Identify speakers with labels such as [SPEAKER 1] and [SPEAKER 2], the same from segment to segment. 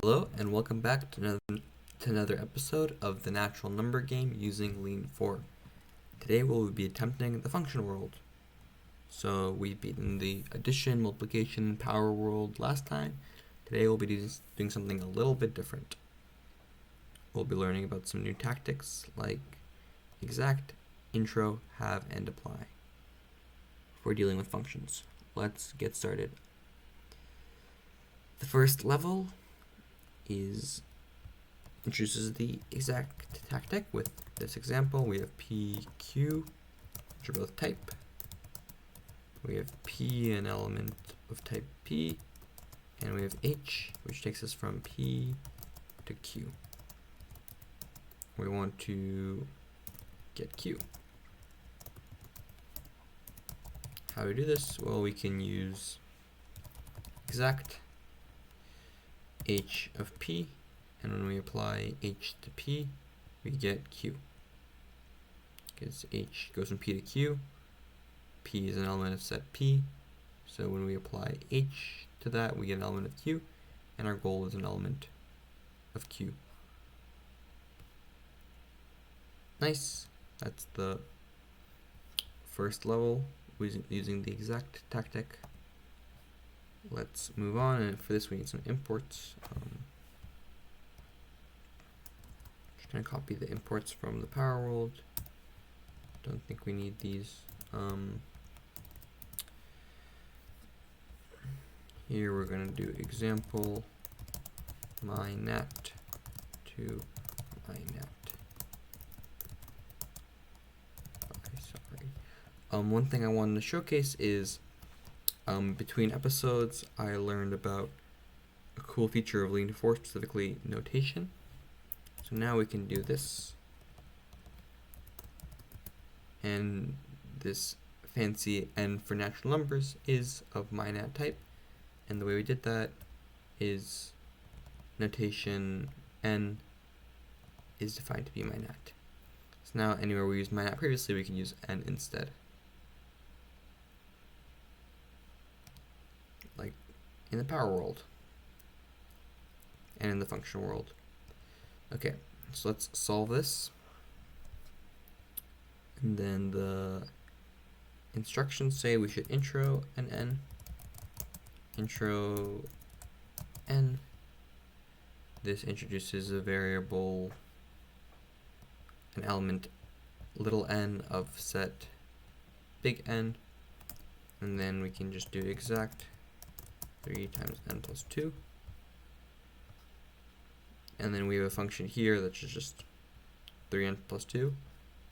[SPEAKER 1] Hello and welcome back to another episode of the natural number game using Lean4. Today we'll be attempting the function world. So we've beaten the addition, multiplication, power world last time. Today we'll be doing something a little bit different. We'll be learning about some new tactics like exact, intro, have, and apply for dealing with functions. Let's get started. The first level introduces the exact tactic. With this example, we have P, Q, which are both type. We have P, an element of type P, and we have H, which takes us from P to Q. We want to get Q. How do we do this? Well, we can use exact H of P, and when we apply H to P, we get Q. Because H goes from P to Q, P is an element of set P, so when we apply H to that, we get an element of Q, and our goal is an element of Q. Nice. That's the first level using the exact tactic. Let's move on, and for this we need some imports. Just gonna copy the imports from the power world. Don't think we need these. Here we're gonna do example mynat to mynat. One thing I wanted to showcase is between episodes, I learned about a cool feature of Lean4, specifically notation. So now we can do this. And this fancy n for natural numbers is of mynat type. And the way we did that is notation n is defined to be mynat. So now anywhere we used mynat previously, we can use n instead. Like in the power world and in the function world. Okay, so let's solve this. And then the instructions say we should intro an n, intro n. This introduces a variable, an element little n of set big N, and then we can just do exact 3 times n plus 2. And then we have a function here that's just 3n plus 2.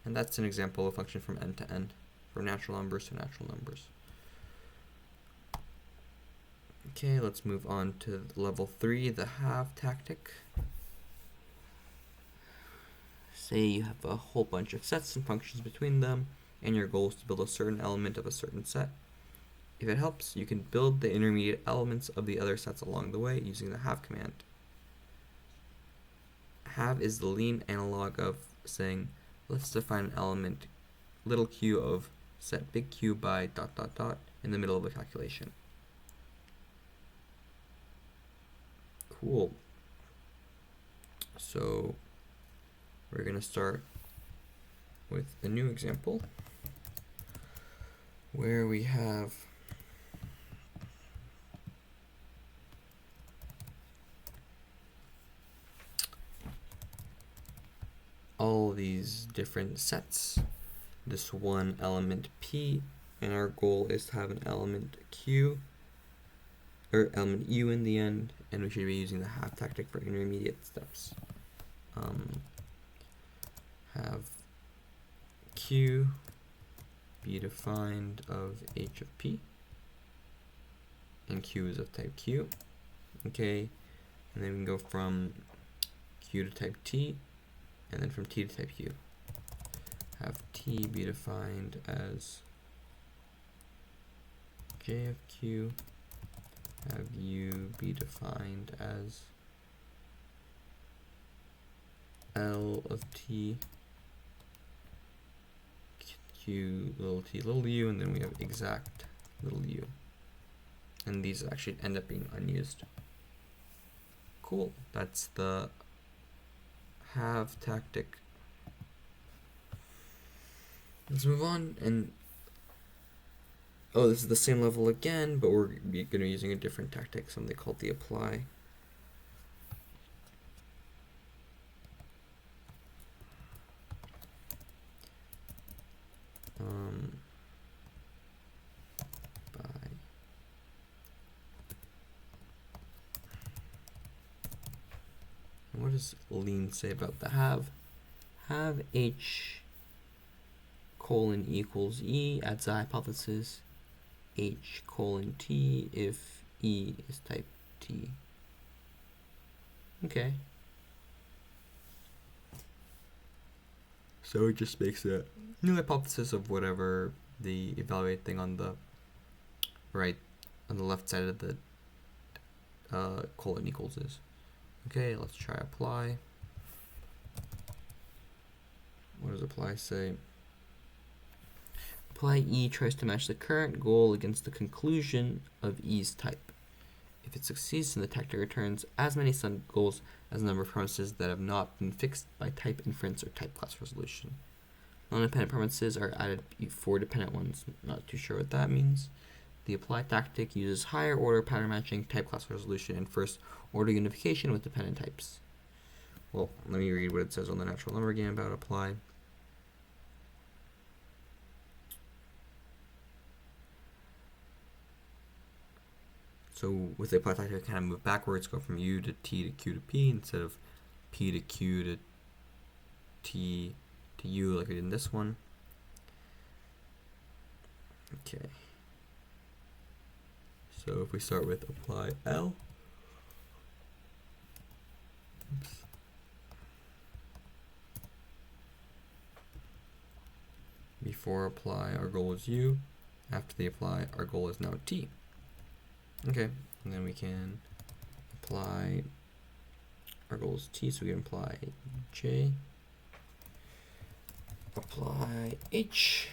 [SPEAKER 1] And that's an example of a function from n to n, from natural numbers to natural numbers. Okay, let's move on to level 3, the have tactic. Say you have a whole bunch of sets and functions between them, and your goal is to build a certain element of a certain set. If it helps, you can build the intermediate elements of the other sets along the way using the have command. Have is the lean analog of saying, let's define an element little q of set big Q by ... in the middle of a calculation. Cool. So we're going to start with a new example where we have all these different sets, this one element P, and our goal is to have an element Q, or element U in the end, and we should be using the have tactic for intermediate steps. Have Q be defined of H of P, and Q is of type Q. Okay, and then we can go from Q to type T, and then from T to type U. Have T be defined as J of Q, have U be defined as L of T, Q little t little u, and then we have exact little u. And these actually end up being unused. Cool. That's the have tactic. Let's move on. And oh, this is the same level again, but we're going to be using a different tactic, something called the apply. What does lean say about the have? Have H colon equals E adds a hypothesis H colon T if E is type T. Okay. So it just makes a new hypothesis of whatever the evaluate thing on the right, on the left side of the colon equals is. Okay, let's try apply. What does apply say? Apply E tries to match the current goal against the conclusion of E's type. If it succeeds, then the tactic returns as many goals as the number of premises that have not been fixed by type inference or type class resolution. Non-dependent premises are added before dependent ones. Not too sure what that means. The apply tactic uses higher order pattern matching, type class resolution, and first order unification with dependent types. Well, let me read what it says on the natural number game about apply. So with the apply tactic, I kind of move backwards, go from U to T to Q to P instead of P to Q to T to U like I did in this one. Okay. So if we start with apply L, before apply our goal is U, after the apply our goal is now T. Okay, and then we can apply our goal is T, so we can apply J, apply H,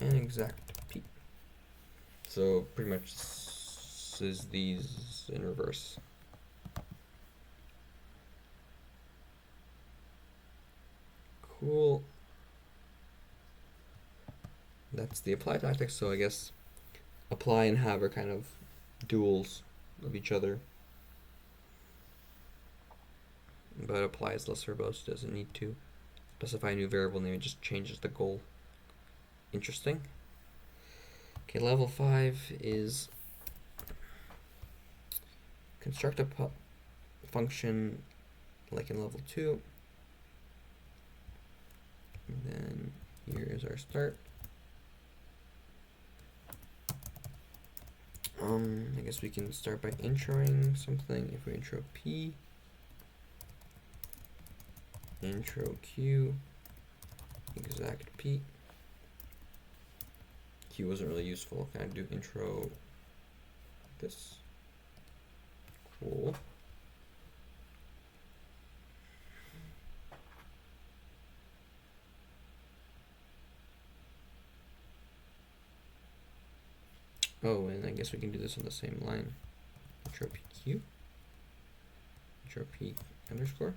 [SPEAKER 1] and exact P. So pretty much this is these in reverse. Cool. That's the apply tactic, so I guess apply and have are kind of duals of each other. But apply is less verbose, doesn't need to specify a new variable name, it just changes the goal. Interesting. Okay, level 5 is construct a function like in level 2. And then here is our start. I guess we can start by introing something. If we intro P, intro Q, exact P. Q wasn't really useful. Can I do intro this? Cool. Oh, and I guess we can do this on the same line. Intro PQ. Intro P underscore.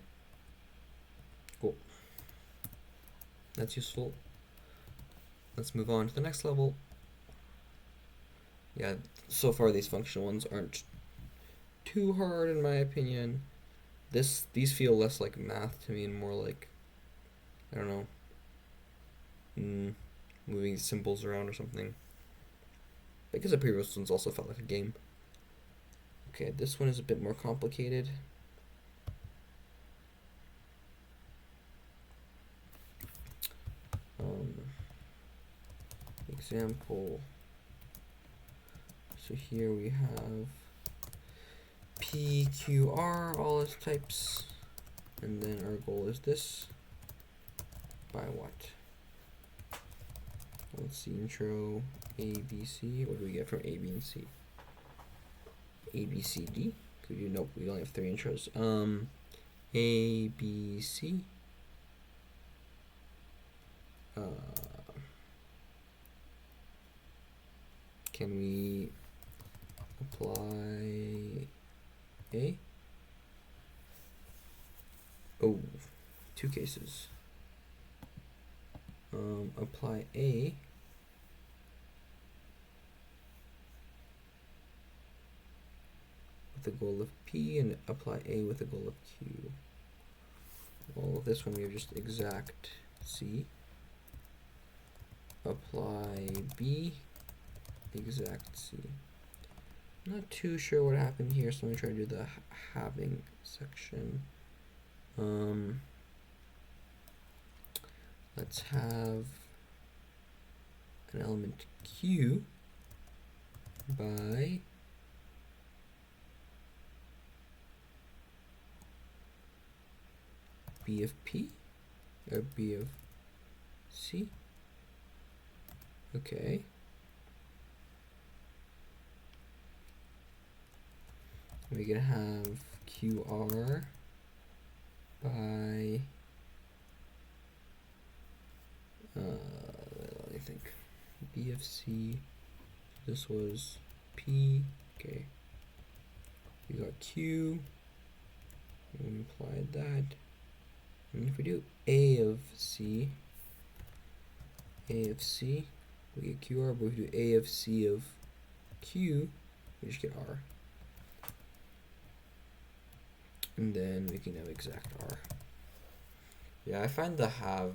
[SPEAKER 1] Cool. That's useful. Let's move on to the next level. Yeah, so far these functional ones aren't too hard in my opinion. These feel less like math to me and more like, I don't know, moving symbols around or something. Because the previous ones also felt like a game. Okay, this one is a bit more complicated. Example. So here we have P, Q, R, all its types. And then our goal is this. By what? Let's see, intro A, B, C. What do we get from A, B, and C? A, B, C, D? Could you? Nope, we only have 3 intros. A, B, C. Can we apply A? Oh, two cases. Apply A with the goal of P and apply A with the goal of Q. All of this one we have just exact C. Apply B, exact C. Not too sure what happened here, so I'm gonna try to do the halving section. Let's have an element Q by B of P or B of C. Okay. We can have QR by let me think. B of C. This was P. Okay. We got Q. We implied that. And if we do A of C, we get QR, but if we do A of C of Q, we just get R. And then we can have exact R. Yeah, I find the have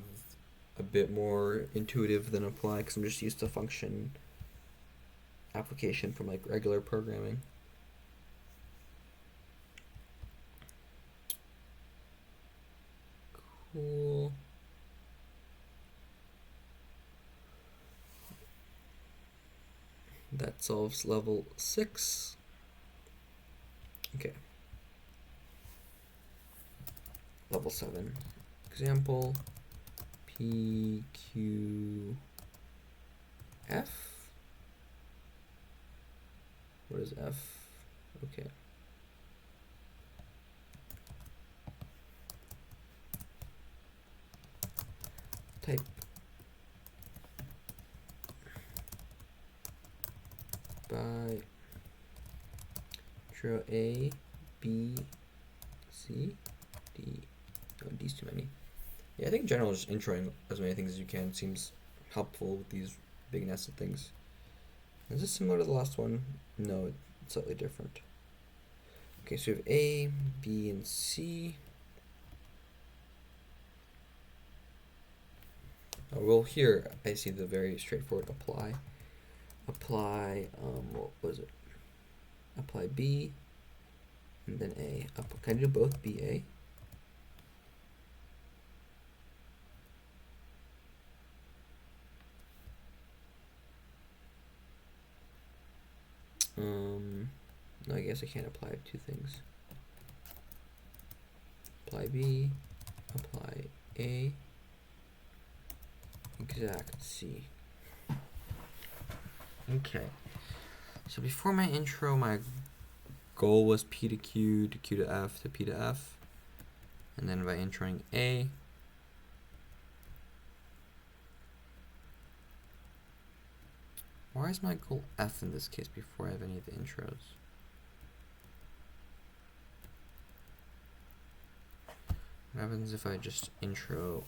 [SPEAKER 1] a bit more intuitive than apply because I'm just used to function application from like regular programming. Cool. That solves level 6. Okay. Level 7. Example P, Q, F. What is F? Okay. Type by intro A, B, C, D. Oh, D's too many. Yeah, I think in general just introing as many things as you can seems helpful with these big nested things. Is this similar to the last one? No, it's slightly different. Okay, so we have A, B, and C. Well, here I see the very straightforward apply. Apply, what was it? Apply B, and then A. Can I do both BA? No, I guess I can't apply two things. Apply B, apply A, exact C. Okay. So before my intro, my goal was P to Q to F to P to F. And then by introing A, why is my goal F in this case before I have any of the intros? What happens if I just intro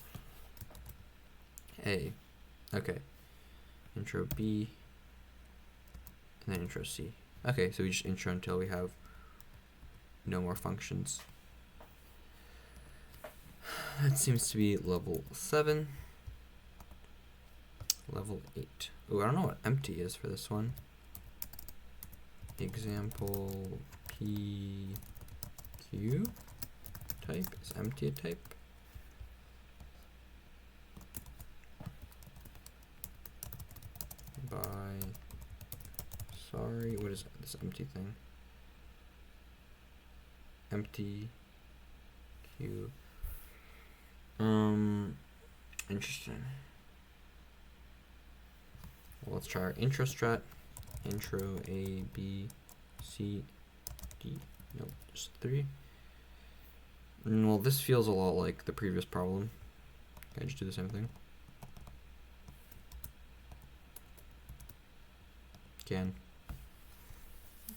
[SPEAKER 1] A? Okay. Intro B, and then intro C. Okay, so we just intro until we have no more functions. That seems to be level 7. Level 8. Oh, I don't know what empty is for this one. Example PQ type. Is empty a type? By, sorry, what is this empty thing? Empty Q. Interesting. Well, let's try our intro strat. Intro A, B, C, D. Nope, just 3. Well, this feels a lot like the previous problem. Can I just do the same thing? Can.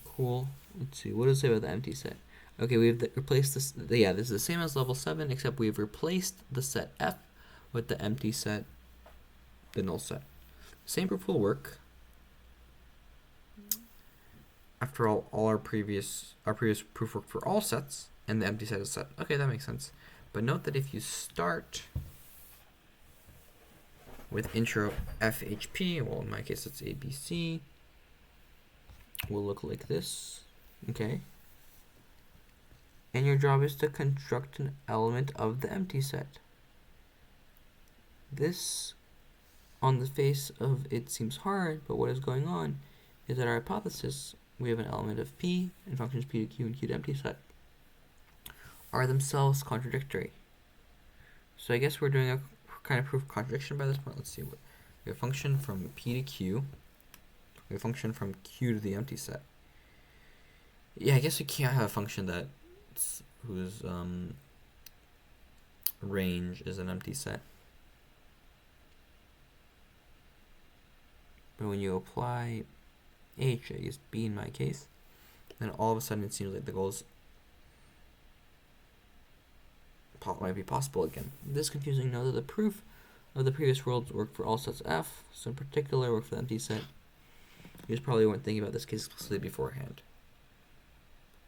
[SPEAKER 1] Cool. Let's see. What does it say about the empty set? Okay, we've replaced this. Yeah, this is the same as level 7, except we've replaced the set F with the empty set, the null set. Same proof will work. After all our previous proof worked for all sets, and the empty set is set. Okay, that makes sense. But note that if you start with intro FHP, well, in my case it's ABC, will look like this. Okay. And your job is to construct an element of the empty set. This, on the face of it, seems hard, but what is going on is that our hypothesis, we have an element of P and functions P to Q and Q to empty set, are themselves contradictory. So I guess we're doing a kind of proof of contradiction by this point. Let's see. We have a function from P to Q. We have a function from Q to the empty set. Yeah, I guess we can't have a function that whose range is an empty set. But when you apply H, I guess B in my case, then all of a sudden it seems like the goals might be possible again. This is confusing. Know that the proof of the previous worlds worked for all sets F, so in particular worked for the empty set. You just probably weren't thinking about this case explicitly beforehand.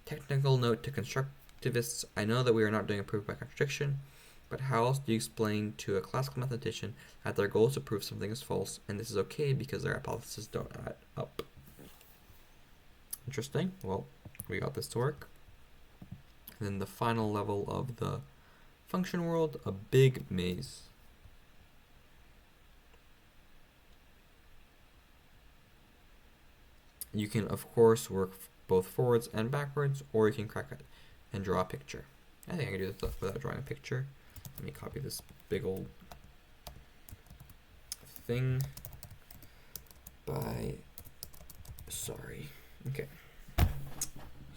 [SPEAKER 1] Technical note to constructivists: I know that we are not doing a proof by contradiction, but how else do you explain to a classical mathematician that their goal is to prove something is false, and this is okay because their hypotheses don't add up? Interesting. Well, we got this to work. And then the final level of the function world, a big maze. You can, of course, work both forwards and backwards, or you can crack it and draw a picture. I think I can do this without drawing a picture. Let me copy this big old thing sorry. Okay.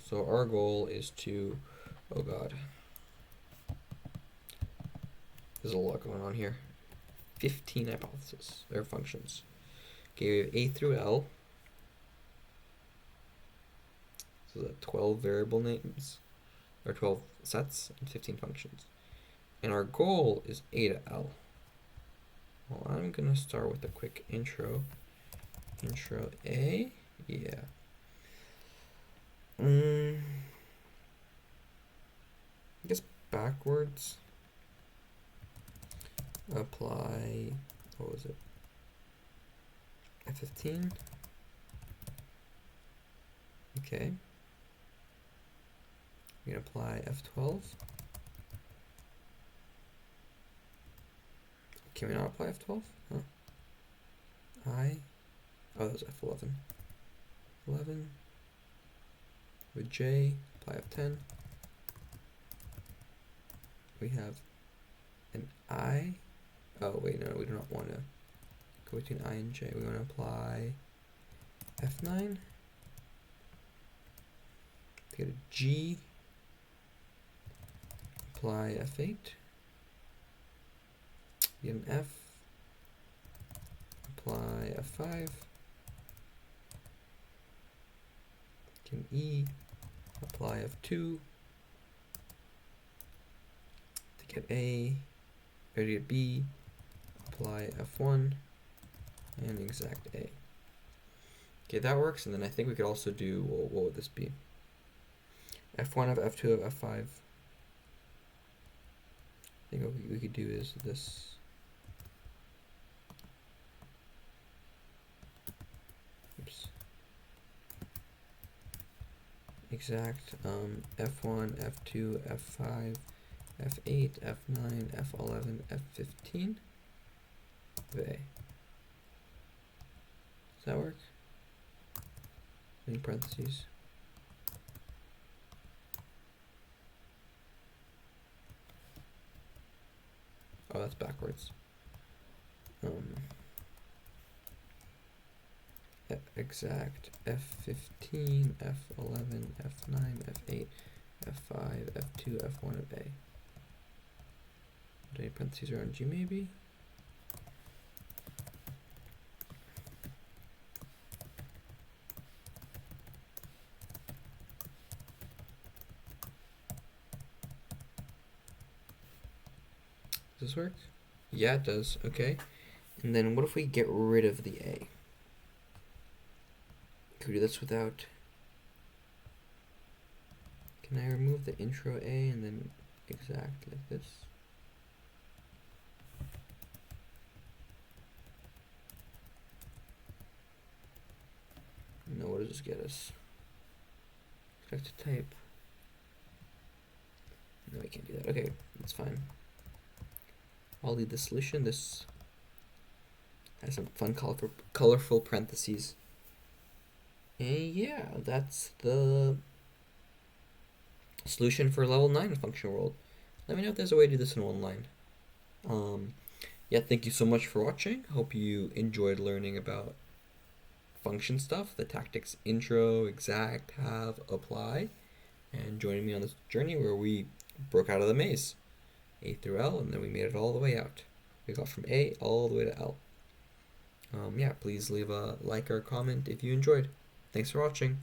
[SPEAKER 1] So our goal is to, oh god, there's a lot going on here. 15 hypotheses, or functions. Okay, we have A through L. So that's 12 variable names, or 12 sets, and 15 functions. And our goal is A to L. Well, I'm going to start with a quick intro. Intro A, yeah. I guess backwards. Apply, what was it? F15. Okay. We can apply F12. Can we not apply F12? Huh? Oh, that was F11. 11. With J, apply F10. We have an I. Oh, wait, no, we do not want to go between I and J. We want to apply F9. To get a G, apply F8. Get an F, apply F5. Get an E, apply F2. To get A, or to get B, apply F1, and exact A. Okay, that works, and then I think we could also do, well, what would this be? F1 of F2 of F5. I think what we could do is this. Oops. Exact F1, F2, F5, F8, F9, F11, F15 of A. Does that work? In parentheses. Oh, that's backwards. Exact F15, F11, F9, F8, F5, F2, F1 of A. Any parentheses around G maybe? Does this work? Yeah, it does. Okay. And then what if we get rid of the A? Can we do this without... Can I remove the intro A and then exact like this? No, what does this get us? Expect to type. No, I can't do that. Okay, that's fine. I'll leave the solution. This has some fun, colorful parentheses. And yeah, that's the solution for level 9 of Function World. Let me know if there's a way to do this in one line. Yeah, thank you so much for watching. Hope you enjoyed learning about function stuff, the tactics intro, exact, have, apply, and joining me on this journey where we broke out of the maze, A through L, and then we made it all the way out. We got from A all the way to L. Yeah, please leave a like or a comment if you enjoyed. Thanks for watching.